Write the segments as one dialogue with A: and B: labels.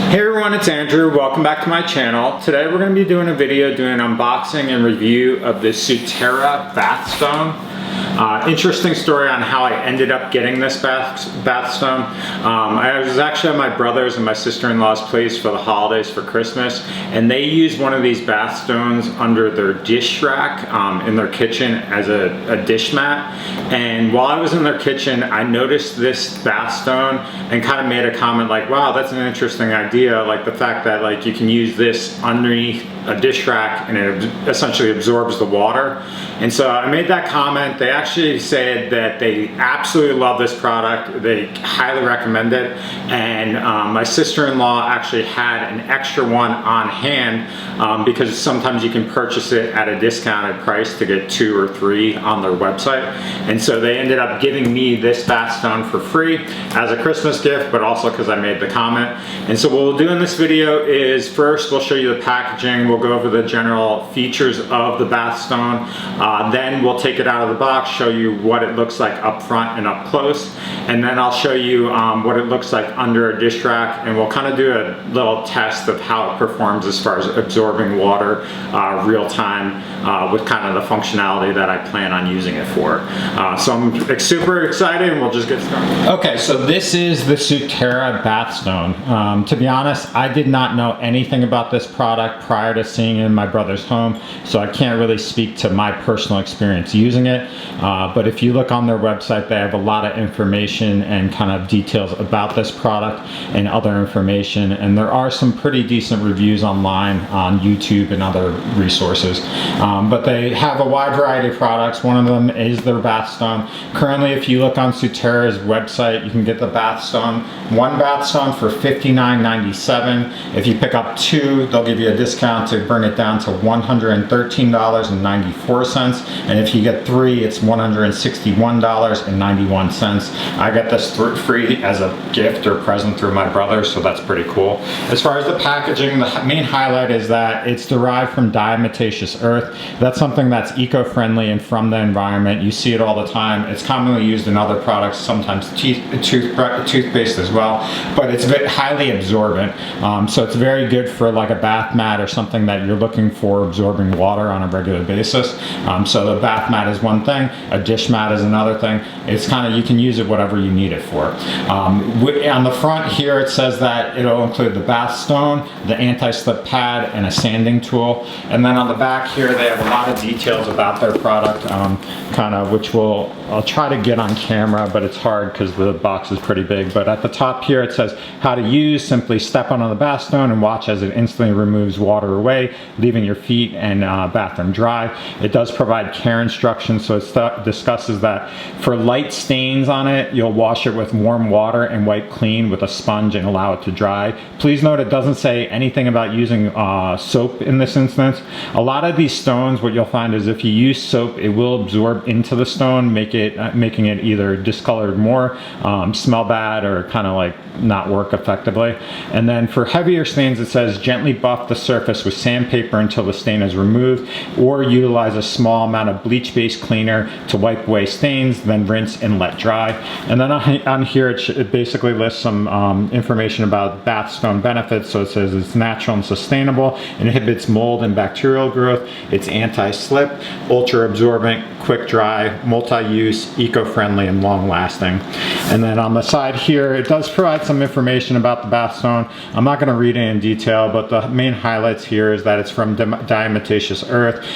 A: Hey everyone, it's Andrew. Welcome back to my channel. Today we're going to be doing a video doing an unboxing and review of the Sutera Bath Stone. Interesting story on how I ended up getting this bath stone. I was actually at my brother's and my sister-in-law's place for the holidays for Christmas, and they used one of these bath stones under their dish rack in their kitchen as a dish mat. And while I was in their kitchen, I noticed this bath stone and kind of made a comment like, wow, that's an interesting idea. Like the fact that like you can use this underneath a dish rack and it essentially absorbs the water. And so I made that comment. They actually said that they absolutely love this product. They highly recommend it. And my sister-in-law actually had an extra one on hand because sometimes you can purchase it at a discounted price to get 2 or 3 on their website. And so they ended up giving me this bath stone for free as a Christmas gift, but also because I made the comment. And so what we'll do in this video is first we'll show you the packaging. We'll go over the general features of the bath stone. Then we'll take it out of the box, show you what it looks like up front and up close. And then I'll show you what it looks like under a dish rack, and we'll kind of do a little test of how it performs as far as absorbing water real time with kind of the functionality that I plan on using it for. So I'm super excited and we'll just get started. Okay, so this is the Sutera Bath Stone. To be honest, I did not know anything about this product prior to seeing it in my brother's home, so I can't really speak to my personal experience using it. But if you look on their website, they have a lot of information and kind of details about this product and other information, and there are some pretty decent reviews online on YouTube and other resources. But they have a wide variety of products. One of them is their bath stone. Currently, if you look on Sutera's website, you can get the bath stone, one bath stone for $59.97. If you pick up 2, they'll give you a discount to bring it down to $113.94. And if you get 3, it's $161.91. I got this free as a gift or present through my brother, so that's pretty cool. As far as the packaging, the main highlight is that it's derived from diatomaceous earth. That's something that's eco-friendly and from the environment. You see it all the time. It's commonly used in other products, sometimes toothpaste as well, but it's highly absorbent. So it's very good for like a bath mat or something that you're looking for absorbing water on a regular basis. So the bath mat is one thing, a dish mat is another thing. It's kind of, you can use it whatever you need it for. On the front here it says that it'll include the bath stone, the anti-slip pad, and a sanding tool. And then on the back here they have a lot of details about their product, kind of which I'll try to get on camera, but it's hard because the box is pretty big. But at the top here it says how to use. Simply step on the bath stone and watch as it instantly removes water away, leaving your feet and bathroom dry. It does provide care instructions, so it discusses that for light stains on it, you'll wash it with warm water and wipe clean with a sponge and allow it to dry. Please note it doesn't say anything about using soap in this instance. A lot of these stones, what you'll find is if you use soap, it will absorb into the stone, making it either discolored more, smell bad, or kind of like not work effectively. And then for heavier stains, it says gently buff the surface with sandpaper until the stain is removed, or utilize a small amount of bleach-based cleaner to wipe away stains, then rinse and let dry. And then on here it basically lists some information about bath stone benefits. So it says it's natural and sustainable, inhibits mold and bacterial growth, it's anti-slip, ultra absorbent, quick dry, multi-use, eco-friendly, and long-lasting. And then on the side here it does provide some information about the bath stone. I'm not going to read it in detail, but the main highlights here is that it's from diatomaceous earth,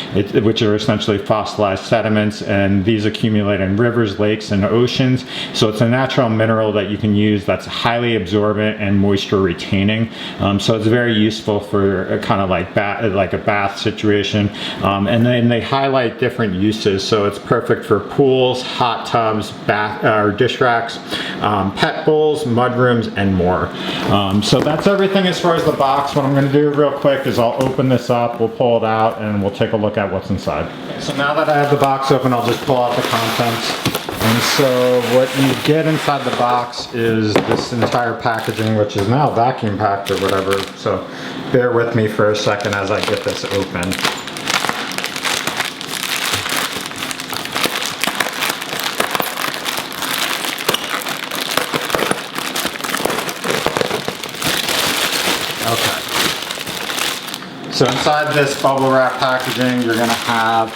A: which are essentially fossilized sediments, and these accumulate in rivers, lakes, and oceans. So it's a natural mineral that you can use that's highly absorbent and moisture retaining. So it's very useful for a kind of like a bath situation. And then they highlight different uses. So it's perfect for pools, hot tubs, bath or dish racks, pet bowls, mudrooms, and more. So that's everything as far as the box. What I'm going to do real quick is I'll open this up, we'll pull it out, and we'll take a look at what's inside. So now that I have the box open, I'll just pull out the contents. And so what you get inside the box is this entire packaging, which is now vacuum packed or whatever. So bear with me for a second as I get this open. Okay. So inside this bubble wrap packaging, you're gonna have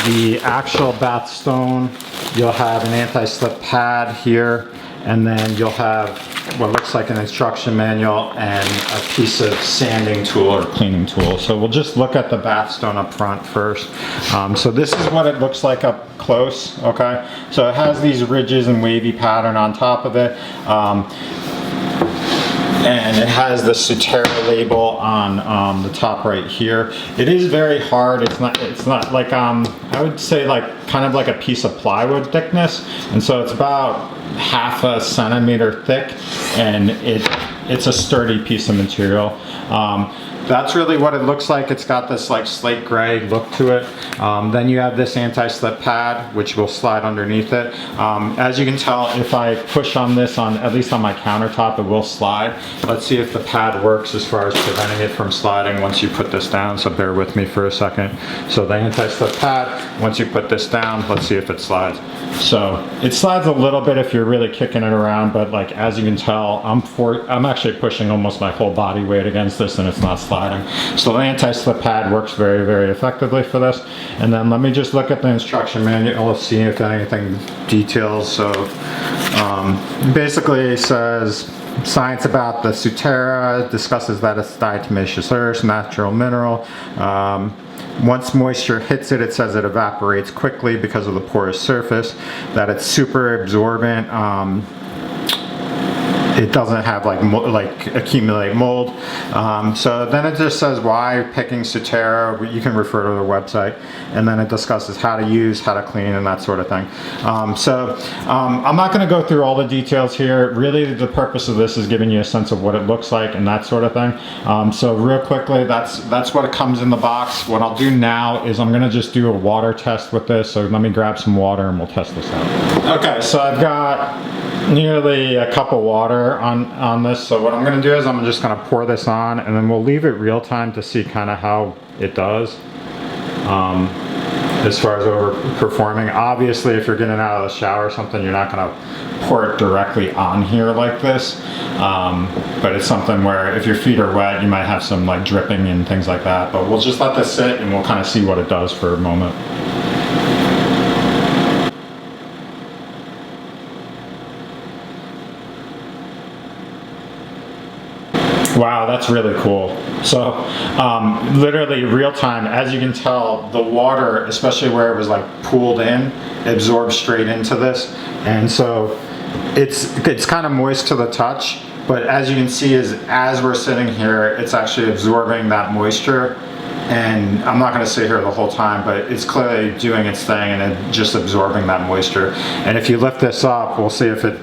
A: the actual bath stone. You'll have an anti-slip pad here, and then you'll have what looks like an instruction manual and a piece of sanding tool or cleaning tool. So we'll just look at the bath stone up front first. So this is what it looks like up close, okay? So it has these ridges and wavy pattern on top of it. And it has the Sutera label on the top right here. It is very hard. It's not like I would say like kind of like a piece of plywood thickness, and so it's about half a centimeter thick, and it's a sturdy piece of material. That's really what it looks like. It's got this like slate gray look to it. Then you have this anti-slip pad, which will slide underneath it. As you can tell, if I push on this, at least on my countertop, it will slide. Let's see if the pad works as far as preventing it from sliding once you put this down, so bear with me for a second. So the anti-slip pad, once you put this down, let's see if it slides. So it slides a little bit if you're really kicking it around, but like as you can tell, I'm actually pushing almost my whole body weight against this, and it's not sliding. So the anti-slip pad works very, very effectively for this. And then let me just look at the instruction manual, let's see if anything details. So basically it says science about the Sutera, discusses that it's diatomaceous earth, natural mineral. Once moisture hits it, it says it evaporates quickly because of the porous surface, that it's super absorbent. It doesn't have like accumulate mold. So then it just says why picking Sutera. You can refer to the website, and then it discusses how to use, how to clean, and that sort of thing. I'm not going to go through all the details here. Really, the purpose of this is giving you a sense of what it looks like and that sort of thing. So real quickly, that's what it comes in the box. What I'll do now is I'm going to just do a water test with this. So let me grab some water and we'll test this out. Okay, so I've got nearly a cup of water on this. So what I'm going to do is I'm just going to pour this on, and then we'll leave it real time to see kind of how it does as far as overperforming. Obviously, if you're getting out of the shower or something, you're not going to pour it directly on here like this, but it's something where if your feet are wet, you might have some like dripping and things like that. But we'll just let this sit and we'll kind of see what it does for a moment. Wow, that's really cool. So literally real time, as you can tell, the water, especially where it was like pooled in, absorbs straight into this. And so it's kind of moist to the touch, but as you can see, as we're sitting here, it's actually absorbing that moisture. And I'm not going to sit here the whole time, but it's clearly doing its thing and it just absorbing that moisture. And if you lift this up, we'll see if it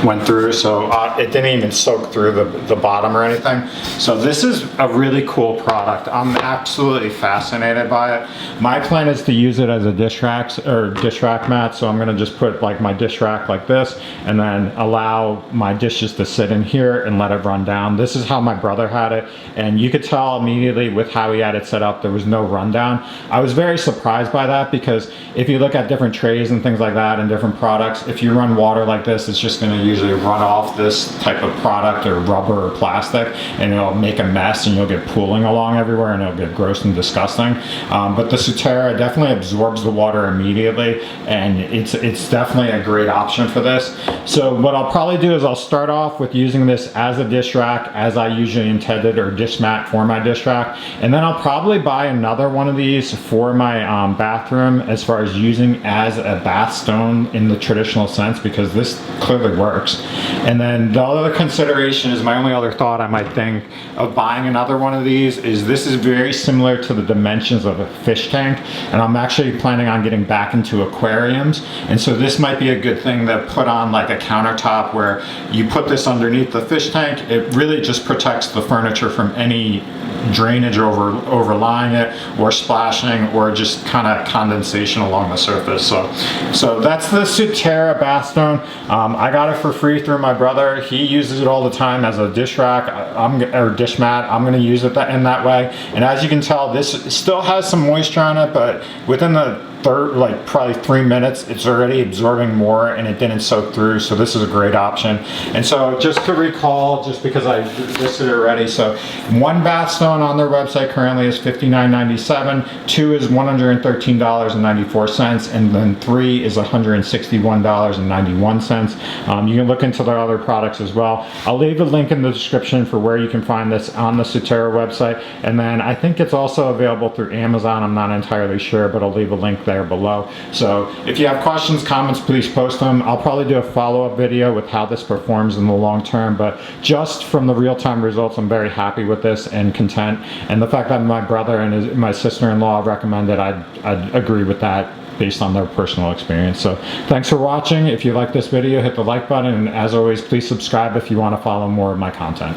A: went through. So it didn't even soak through the bottom or anything. So this is a really cool product. I'm absolutely fascinated by it. My plan is to use it as a dish rack mat. So I'm going to just put like my dish rack like this, and then allow my dishes to sit in here and let it run down. This is how my brother had it, and you could tell immediately with how he had it set up, there was no rundown. I was very surprised by that, because if you look at different trays and things like that and different products, if you run water like this, it's just going to usually run off this type of product or rubber or plastic, and it'll make a mess and you'll get pooling along everywhere and it'll get gross and disgusting. But the Sutera definitely absorbs the water immediately, and it's definitely a great option for this. So what I'll probably do is I'll start off with using this as a dish rack, as I usually intended, or dish mat for my dish rack, and then I'll probably buy another one of these for my bathroom, as far as using as a bath stone in the traditional sense, because this clearly works. And then the other consideration is, my only other thought I might think of buying another one of these is, this is very similar to the dimensions of a fish tank, and I'm actually planning on getting back into aquariums, and so this might be a good thing to put on like a countertop, where you put this underneath the fish tank. It really just protects the furniture from any drainage overlying it, or splashing, or just kind of condensation along the surface. So that's the Sutera bath stone. I got it for free through my brother. He uses it all the time as a dish rack or dish mat. I'm going to use it in that way. And as you can tell, this still has some moisture on it, but within the probably 3 minutes, it's already absorbing more and it didn't soak through, so this is a great option. And so just to recall, just because I listed it already, so one bath stone on their website currently is $59.97, 2 is $113.94, and then 3 is $161.91. You can look into their other products as well. I'll leave a link in the description for where you can find this on the Sutera website, and then I think it's also available through Amazon. I'm not entirely sure, but I'll leave a link there below. So if you have questions, comments, please post them. I'll probably do a follow-up video with how this performs in the long term, but just from the real-time results, I'm very happy with this and content. And the fact that my brother and my sister-in-law recommended, I'd agree with that based on their personal experience. So thanks for watching. If you like this video, hit the like button, and as always, please subscribe if you want to follow more of my content.